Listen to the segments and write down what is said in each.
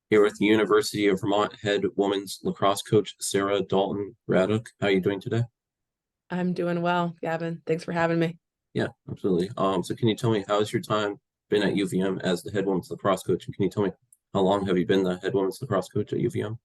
Here with the University of Vermont head women's lacrosse coach Sarah Dalton Graddock. How are you doing today? I'm doing well, Gavin. Thanks for having me. Yeah, absolutely. So can you tell me how's your time been at UVM as the head women's lacrosse coach? And can you tell me how long have you been the head women's lacrosse coach at UVM?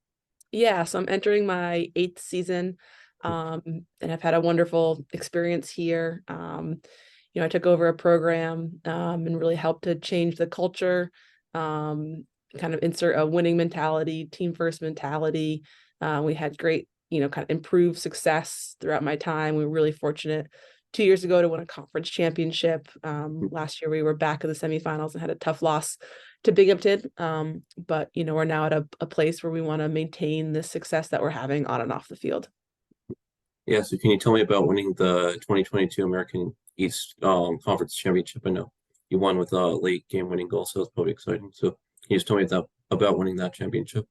Yeah, so I'm entering my eighth season, and I've had a wonderful experience here. I took over a program and really helped to change the culture, kind of insert a winning mentality, team first mentality. We had great, kind of improved success throughout my time. We were really fortunate 2 years ago to win a conference championship. Last year we were back in the semifinals and had a tough loss to Binghamton. But we're now at a place where we want to maintain the success that we're having on and off the field. Yeah, so can you tell me about winning the 2022 American East Conference Championship? I know you won with a late game winning goal, so it's probably exciting. So can you just tell me about winning that championship?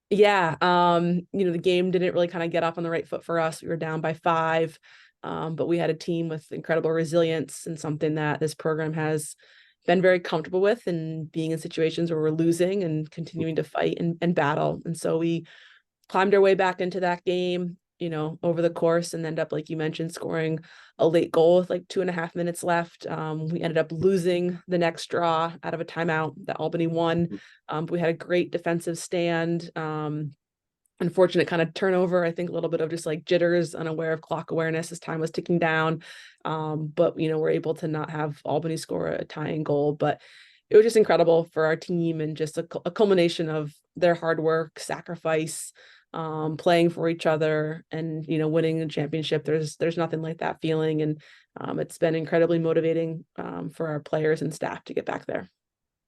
Yeah, the game didn't really kind of get off on the right foot for us. We were down by 5, but we had a team with incredible resilience and something that this program has been very comfortable with, and being in situations where we're losing and continuing to fight and battle. And so we climbed our way back into that game, over the course, and end up, like you mentioned, scoring a late goal with like 2.5 minutes left. We ended up losing the next draw out of a timeout that Albany won. But we had a great defensive stand. Unfortunate kind of turnover. I think a little bit of just like jitters, unaware of clock awareness as time was ticking down. But we're able to not have Albany score a tying goal. But it was just incredible for our team, and just a culmination of their hard work, sacrifice, playing for each other, and winning a championship. There's nothing like that feeling, and it's been incredibly motivating for our players and staff to get back there.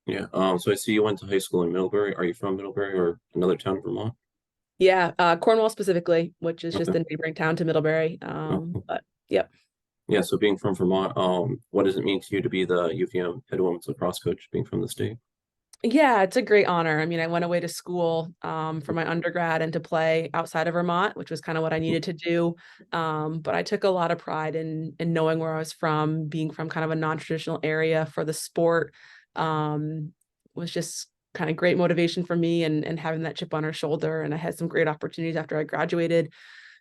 Yeah. So I see you went to high school in Middlebury. Are you from Middlebury or another town in Vermont? Yeah, Cornwall specifically, which is just Okay. a neighboring town to Middlebury. Oh, But yep. yeah, so being from Vermont, what does it mean to you to be the UVM head women's lacrosse coach, being from the state? Yeah, it's a great honor. I mean, I went away to school for my undergrad and to play outside of Vermont, which was kind of what I needed to do. But I took a lot of pride in knowing where I was from, being from kind of a non-traditional area for the sport. Was just kind of great motivation for me, and having that chip on her shoulder. And I had some great opportunities after I graduated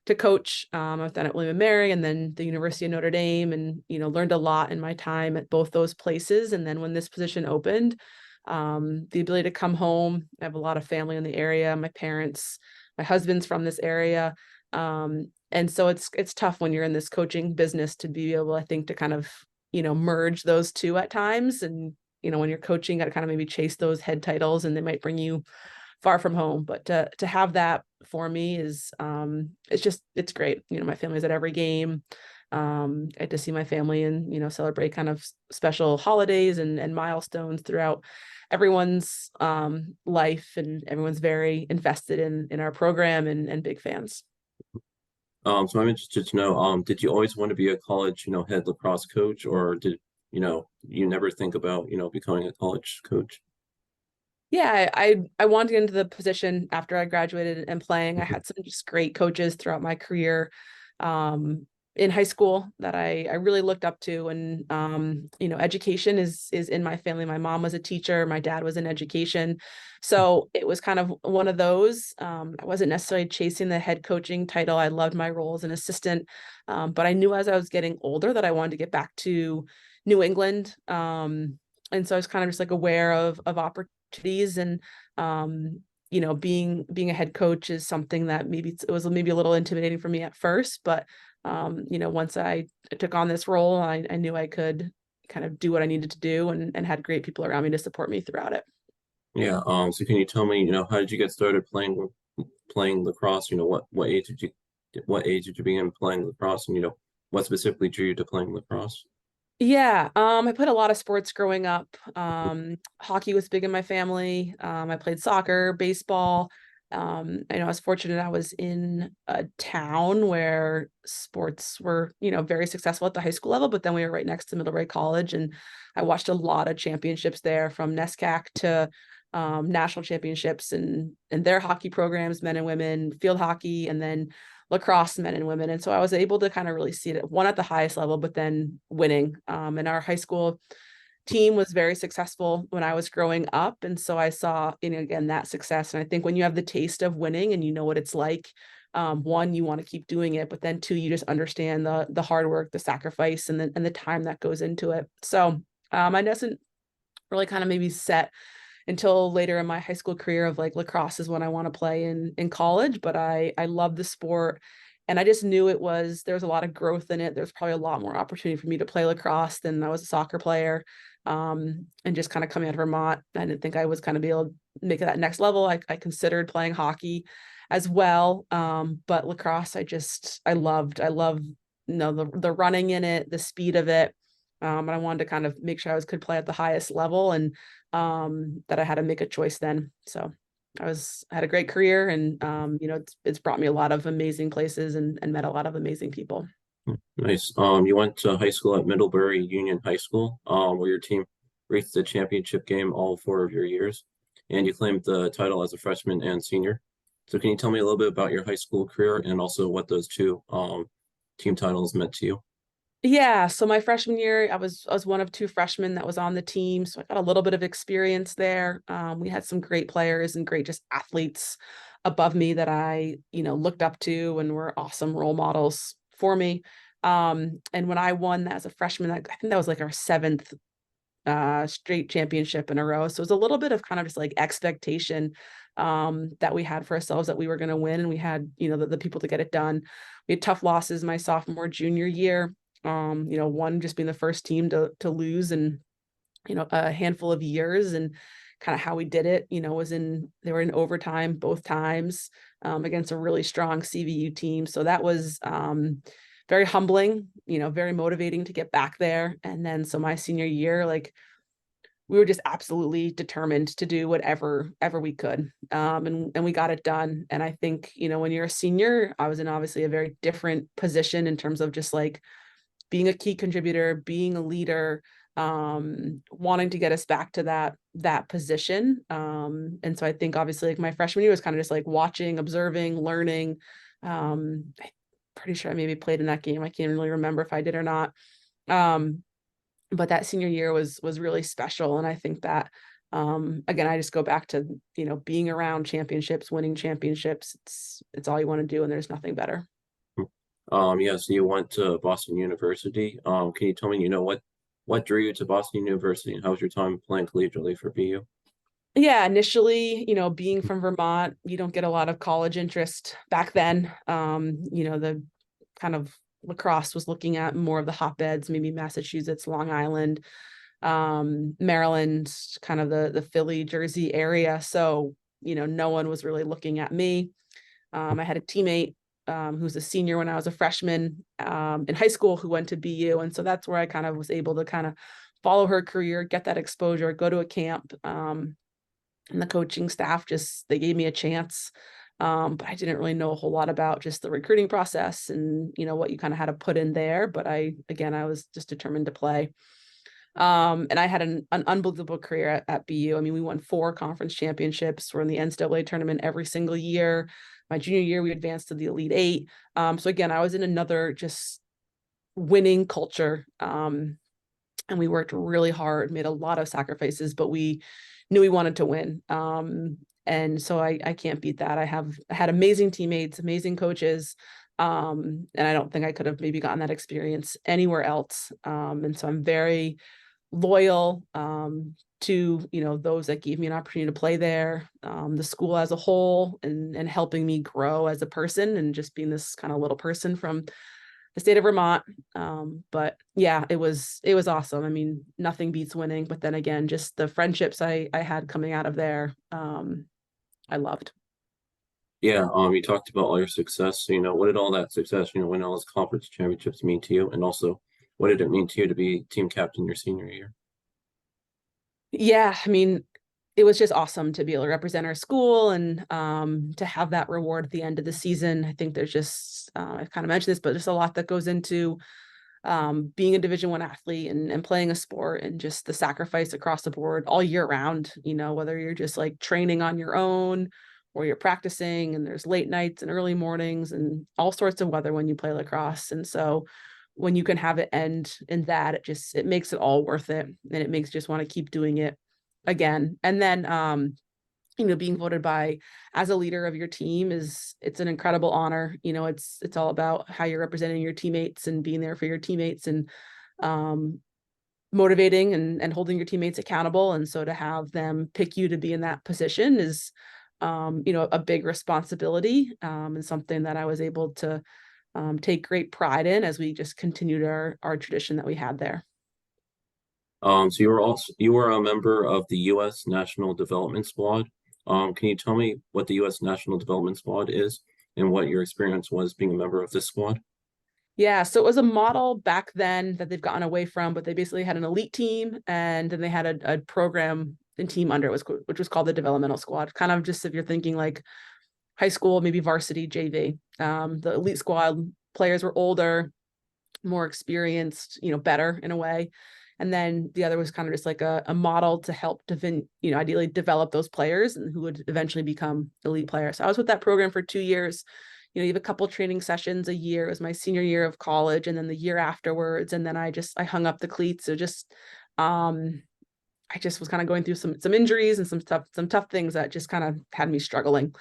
to coach. I've done at William and Mary and then the University of Notre Dame, and learned a lot in my time at both those places. And then when this position opened, the ability to come home. I have a lot of family in the area. My parents, my husband's from this area. And so it's tough when you're in this coaching business to be able, I think, to kind of, merge those two at times. And, when you're coaching, got to kind of maybe chase those head titles, and they might bring you far from home. But to have that for me is it's great. My family's at every game. I get to see my family and celebrate kind of special holidays and milestones throughout everyone's life, and everyone's very invested in our program, and big fans. So I'm interested to know, did you always want to be a college, head lacrosse coach, or did, you never think about, becoming a college coach? Yeah, I wanted to get into the position after I graduated and playing. I Mhm. had some just great coaches throughout my career. In high school that I really looked up to, and education is in my family. My mom was a teacher, my dad was in education, so it was kind of one of those. I wasn't necessarily chasing the head coaching title. I loved my role as an assistant, but I knew as I was getting older that I wanted to get back to New England. And so I was kind of just like aware of opportunities, and being a head coach is something that maybe it was maybe a little intimidating for me at first, but once I took on this role, I knew I could kind of do what I needed to do, and had great people around me to support me throughout it. Yeah. So can you tell me, how did you get started playing lacrosse? What age did you begin playing lacrosse, and what specifically drew you to playing lacrosse? Yeah, I played a lot of sports growing up. Hockey was big in my family. I played soccer, baseball. I was fortunate I was in a town where sports were, very successful at the high school level, but then we were right next to Middlebury College, and I watched a lot of championships there, from NESCAC to national championships, and their hockey programs, men and women, field hockey, and then lacrosse, men and women. And so I was able to kind of really see it, one at the highest level, but then winning. In our high school team was very successful when I was growing up. And so I saw, again, that success. And I think when you have the taste of winning and you know what it's like, one, you want to keep doing it, but then two, you just understand the hard work, the sacrifice, and the time that goes into it. So I wasn't really kind of maybe set until later in my high school career of like lacrosse is what I want to play in college, but I love the sport. And I just knew there was a lot of growth in it. There's probably a lot more opportunity for me to play lacrosse than I was a soccer player. And just kind of coming out of Vermont, I didn't think I was kind of be able to make it that next level. I considered playing hockey as well. But lacrosse, I love, the running in it, the speed of it. And I wanted to kind of make sure could play at the highest level, and that I had to make a choice then. So I had a great career, and it's brought me a lot of amazing places and met a lot of amazing people. Nice. You went to high school at Middlebury Union High School, where your team reached the championship game all 4 of your years, and you claimed the title as a freshman and senior. So can you tell me a little bit about your high school career and also what those two team titles meant to you? Yeah, so my freshman year, I was one of two freshmen that was on the team, so I got a little bit of experience there. We had some great players and great just athletes above me that I, looked up to and were awesome role models for me. And when I won that as a freshman, I think that was like our seventh straight championship in a row. So it was a little bit of kind of just like expectation that we had for ourselves that we were going to win, and we had, the people to get it done. We had tough losses my sophomore, junior year. One just being the first team to lose in, a handful of years, and kind of how we did it, they were in overtime both times, against a really strong CVU team. So that was very humbling, very motivating to get back there. And then so my senior year, like, we were just absolutely determined to do whatever we could. And we got it done. And I think, when you're a senior, I was in obviously a very different position in terms of just like being a key contributor, being a leader, wanting to get us back to that position. And so I think obviously like my freshman year was kind of just like watching, observing, learning. I'm pretty sure I maybe played in that game. I can't really remember if I did or not. But that senior year was really special. And I think that again, I just go back to, being around championships, winning championships. It's all you want to do, and there's nothing better. Yeah, so you went to Boston University. Can you tell me, what drew you to Boston University and how was your time playing collegiately for BU? Yeah, initially, being from Vermont, you don't get a lot of college interest back then. The kind of lacrosse was looking at more of the hotbeds, maybe Massachusetts, Long Island, Maryland, kind of the Philly, Jersey area. So, no one was really looking at me. I had a teammate who's a senior when I was a freshman in high school who went to BU. And so that's where I kind of was able to kind of follow her career, get that exposure, go to a camp. And the coaching staff they gave me a chance. But I didn't really know a whole lot about just the recruiting process and, what you kind of had to put in there. But I was just determined to play. And I had an unbelievable career at BU. I mean, we won 4 conference championships. We're in the NCAA tournament every single year. My junior year, we advanced to the Elite Eight. So again, I was in another just winning culture. And we worked really hard, made a lot of sacrifices, but we knew we wanted to win. And so I can't beat that. I had amazing teammates, amazing coaches. And I don't think I could have maybe gotten that experience anywhere else. And so I'm very loyal to those that gave me an opportunity to play there, the school as a whole, and helping me grow as a person, and just being this kind of little person from the state of Vermont. But yeah, it was awesome. I mean, nothing beats winning, but then again, just the friendships I had coming out of there, I loved. Yeah, you talked about all your success. So, what did all that success, winning all those conference championships mean to you? And also, what did it mean to you to be team captain your senior year? Yeah, I mean, it was just awesome to be able to represent our school, and to have that reward at the end of the season. I think there's just I've kind of mentioned this, but there's a lot that goes into being a Division I athlete, and playing a sport, and just the sacrifice across the board all year round, whether you're just like training on your own or you're practicing, and there's late nights and early mornings and all sorts of weather when you play lacrosse. And so when you can have it end in that, it makes it all worth it, and it makes you just want to keep doing it again. And then being voted by as a leader of your team it's an incredible honor. It's all about how you're representing your teammates and being there for your teammates, and um, motivating and holding your teammates accountable. And so to have them pick you to be in that position is, a big responsibility, and something that I was able to take great pride in as we just continued our tradition that we had there. So you were a member of the U.S. National Development Squad. Can you tell me what the U.S. National Development Squad is and what your experience was being a member of this squad? Yeah, so it was a model back then that they've gotten away from, but they basically had an elite team, and then they had a program and team under it, which was called the developmental squad. Kind of just if you're thinking like high school, maybe varsity, JV. The elite squad players were older, more experienced, better in a way. And then the other was kind of just like a model to help ideally develop those players and who would eventually become elite players. So I was with that program for 2 years. You have a couple training sessions a year. It was my senior year of college, and then the year afterwards. And then I hung up the cleats. So I just was kind of going through some injuries and some tough things that just kind of had me struggling.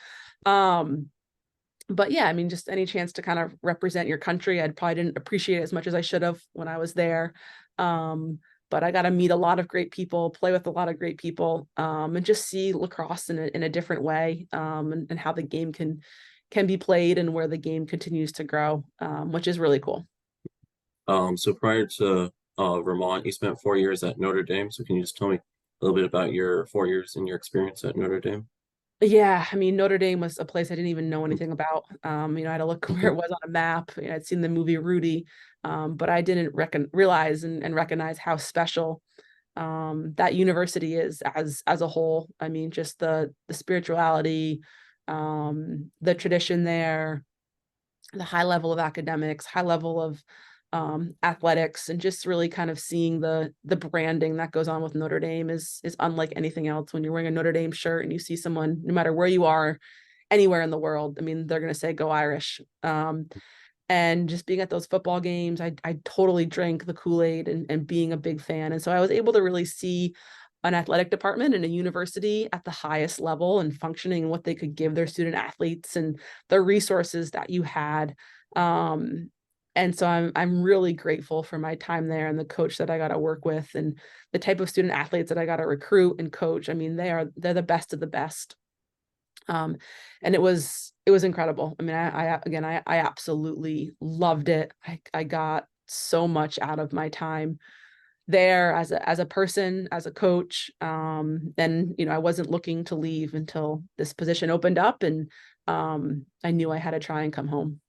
But yeah, I mean, just any chance to kind of represent your country. I probably didn't appreciate it as much as I should have when I was there. But I got to meet a lot of great people, play with a lot of great people, and just see lacrosse in a different way, and how the game can be played and where the game continues to grow, which is really cool. So prior to Vermont, you spent 4 years at Notre Dame. So can you just tell me a little bit about your 4 years and your experience at Notre Dame? Yeah, I mean, Notre Dame was a place I didn't even know anything about. I had to look where Okay. it was on a map. I'd seen the movie Rudy, but I didn't realize and recognize how special that university is as a whole. I mean, just the spirituality, the tradition there, the high level of academics, high level of athletics, and just really kind of seeing the branding that goes on with Notre Dame is unlike anything else. When you're wearing a Notre Dame shirt and you see someone, no matter where you are, anywhere in the world, I mean, they're going to say "Go Irish." And just being at those football games, I totally drank the Kool-Aid and being a big fan. And so I was able to really see an athletic department and a university at the highest level and functioning, and what they could give their student athletes and the resources that you had. Um, and so I'm really grateful for my time there and the coach that I got to work with and the type of student athletes that I got to recruit and coach. I mean, they're the best of the best. Um, and it was incredible. I mean, I absolutely loved it. I got so much out of my time there as a person, as a coach. And I wasn't looking to leave until this position opened up, and I knew I had to try and come home.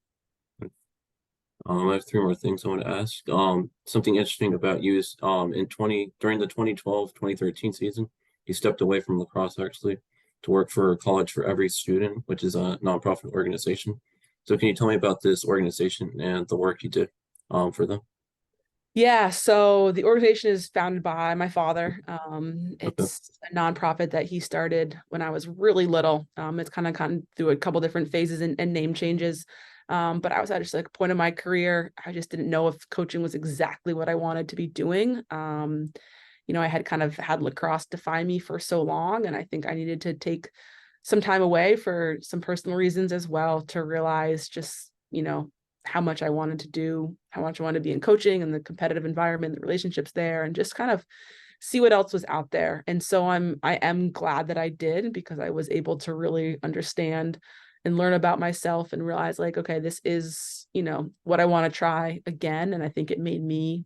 I have three more things I want to ask. Something interesting about you is during the 2012-2013 season, you stepped away from lacrosse actually to work for College for Every Student, which is a nonprofit organization. So can you tell me about this organization and the work you did for them? Yeah, so the organization is founded by my father. Okay. It's a nonprofit that he started when I was really little. It's kind of gone through a couple different phases and name changes. But I was at just like a point in my career, I just didn't know if coaching was exactly what I wanted to be doing. I had kind of had lacrosse define me for so long, and I think I needed to take some time away for some personal reasons as well to realize just, how much I wanted to do, how much I wanted to be in coaching and the competitive environment, the relationships there, and just kind of see what else was out there. And so I am glad that I did, because I was able to really understand and learn about myself and realize like, okay, this is, what I want to try again. And I think it made me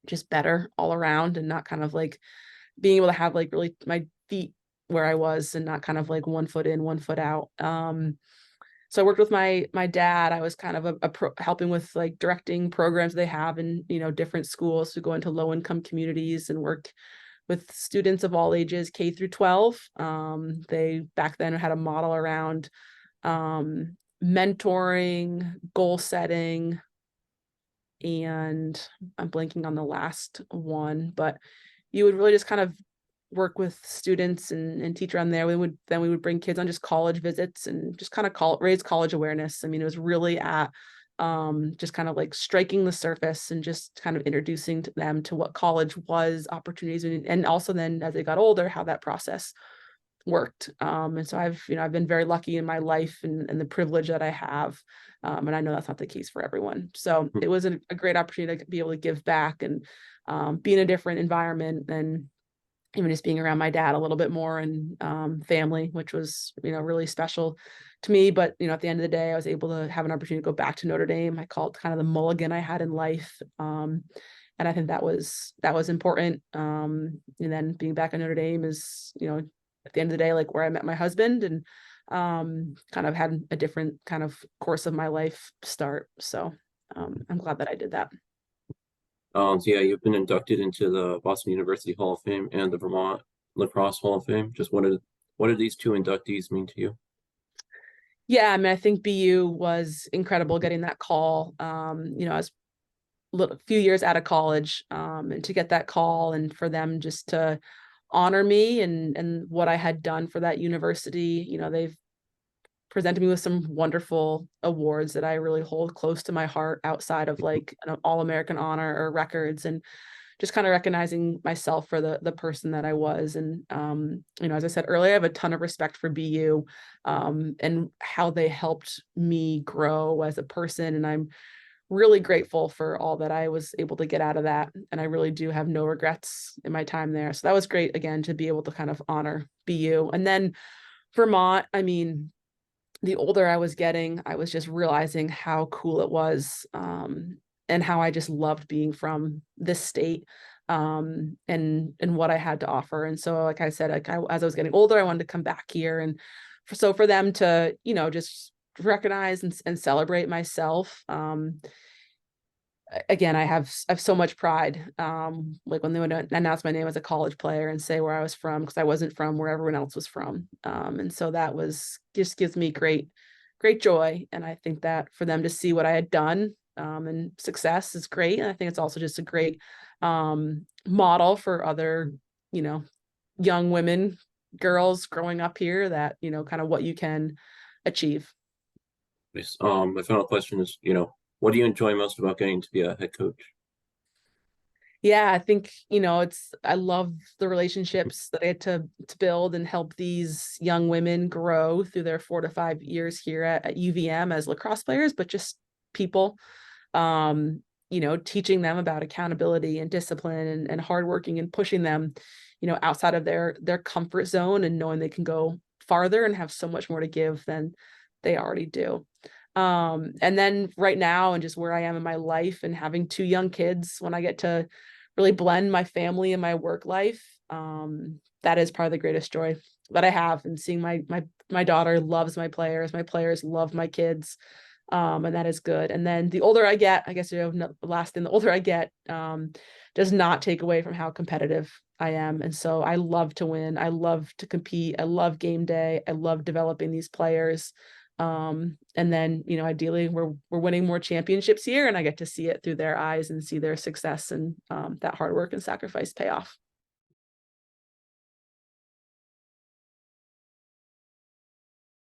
just better all around, and not kind of like being able to have like really my feet where I was and not kind of like one foot in, one foot out. So I worked with my dad. I was kind of helping with like directing programs they have in, different schools to go into low income communities and work with students of all ages, K through 12. They back then had a model around mentoring, goal setting, and I'm blanking on the last one, but you would really just kind of work with students and teach around there. We would bring kids on just college visits and just kind of raise college awareness. I mean, it was really at just kind of like striking the surface and just kind of introducing to them to what college was, opportunities, and also then as they got older, how that process worked. And so I've been very lucky in my life and the privilege that I have. And I know that's not the case for everyone. So it was a great opportunity to be able to give back and be in a different environment and even just being around my dad a little bit more and family, which was, really special to me. But, at the end of the day, I was able to have an opportunity to go back to Notre Dame. I call it kind of the mulligan I had in life. And I think that was important. And then being back at Notre Dame is, at the end of the day, like where I met my husband and kind of had a different kind of course of my life start. So I'm glad that I did that. So yeah, you've been inducted into the Boston University Hall of Fame and the Vermont Lacrosse Hall of Fame. Just what did these two inductees mean to you? Yeah, I mean, I think BU was incredible getting that call. I was a few years out of college, and to get that call and for them just to honor me and what I had done for that university. They've presented me with some wonderful awards that I really hold close to my heart outside of like an all-American honor or records, and just kind of recognizing myself for the person that I was. And as I said earlier, I have a ton of respect for BU and how they helped me grow as a person. And I'm really grateful for all that I was able to get out of that. And I really do have no regrets in my time there. So that was great again to be able to kind of honor BU. And then Vermont, I mean, the older I was getting, I was just realizing how cool it was, and how I just loved being from this state, and what I had to offer. And so, like I said, as I was getting older, I wanted to come back here, and for them to just recognize and celebrate myself. Again, I have so much pride. Like when they would announce my name as a college player and say where I was from, because I wasn't from where everyone else was from. And so that was just gives me great joy. And I think that for them to see what I had done, and success is great. And I think it's also just a great model for other, you know, young women, girls growing up here that, kind of what you can achieve. Nice. My final question is, what do you enjoy most about getting to be a head coach? Yeah, I think, I love the relationships that I had to build and help these young women grow through their 4 to 5 years here at UVM as lacrosse players, but just people, teaching them about accountability and discipline and hardworking and pushing them, outside of their comfort zone and knowing they can go farther and have so much more to give than they already do. And then right now and just where I am in my life and having two young kids, when I get to really blend my family and my work life, that is probably the greatest joy that I have. And seeing my daughter loves my players love my kids. And that is good. And then the older I get, I guess, the last thing, the older I get, does not take away from how competitive I am. And so I love to win. I love to compete. I love game day. I love developing these players. And then, ideally we're winning more championships here and I get to see it through their eyes and see their success and that hard work and sacrifice pay off.